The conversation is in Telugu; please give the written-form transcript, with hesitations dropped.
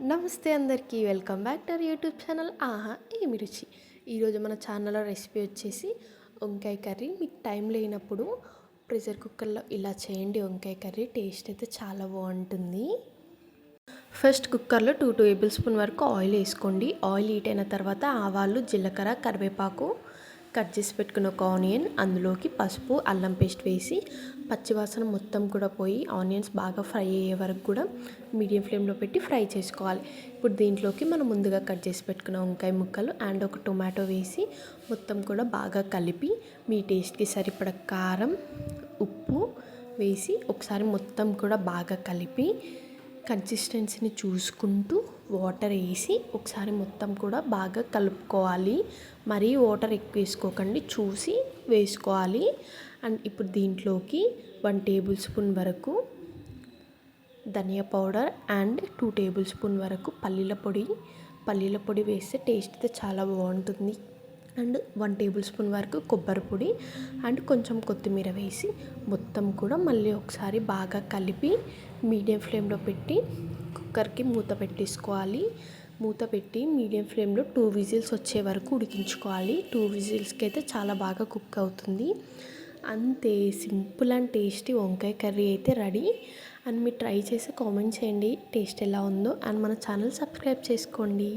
నమస్తే అందరికీ welcome back to our YouTube channel ఆహా ఏమి రుచి. ఈరోజు మన ఛానల్లో రెసిపీ వచ్చేసి వంకాయ కర్రీ. మీకు టైం లేనప్పుడు ప్రెషర్ కుక్కర్లో ఇలా చేయండి. వంకాయ కర్రీ టేస్ట్ అయితే చాలా బాగుంటుంది. ఫస్ట్ కుక్కర్లో 2 టేబుల్ స్పూన్ వరకు ఆయిల్ వేసుకోండి. ఆయిల్ హీట్ అయిన తర్వాత ఆవాలు, జీలకర్ర, కరివేపాకు, కట్ చేసి పెట్టుకున్న ఒక ఆనియన్, అందులోకి పసుపు, అల్లం పేస్ట్ వేసి పచ్చివాసన మొత్తం కూడా పోయి ఆనియన్స్ బాగా ఫ్రై అయ్యే వరకు కూడా మీడియం ఫ్లేమ్లో పెట్టి ఫ్రై చేసుకోవాలి. ఇప్పుడు దీంట్లోకి మనం ముందుగా కట్ చేసి పెట్టుకున్న వంకాయ ముక్కలు అండ్ ఒక టొమాటో వేసి మొత్తం కూడా బాగా కలిపి మీ టేస్ట్కి సరిపడ కారం, ఉప్పు వేసి ఒకసారి మొత్తం కూడా బాగా కలిపి కన్సిస్టెన్సీని చూసుకుంటూ వాటర్ వేసి ఒకసారి మొత్తం కూడా బాగా కలుపుకోవాలి. మరీ వాటర్ ఎక్కువ వేసుకోకండి, చూసి వేసుకోవాలి. అండ్ ఇప్పుడు దీంట్లోకి 1 టేబుల్ స్పూన్ వరకు ధనియా పౌడర్ అండ్ 2 టేబుల్ స్పూన్ వరకు పల్లీల పొడి వేస్తే టేస్ట్ అయితే చాలా బాగుంటుంది. అండ్ 1 టేబుల్ స్పూన్ వరకు కొబ్బరి పొడి అండ్ కొంచెం కొత్తిమీర వేసి మొత్తం కూడా మళ్ళీ ఒకసారి బాగా కలిపి మీడియం ఫ్లేమ్లో పెట్టి కుక్కర్కి మూత పెట్టేసుకోవాలి. మూత పెట్టి మీడియం ఫ్లేమ్లో 2 విజిల్స్ వచ్చే వరకు ఉడికించుకోవాలి. 2 విజిల్స్కి అయితే చాలా బాగా కుక్ అవుతుంది. అంతే, సింపుల్ అండ్ టేస్టీ వంకాయ కర్రీ అయితే రెడీ. అండ్ మీరు ట్రై చేసి కామెంట్ చేయండి టేస్ట్ ఎలా ఉందో. అండ్ మన ఛానల్ సబ్స్క్రైబ్ చేసుకోండి.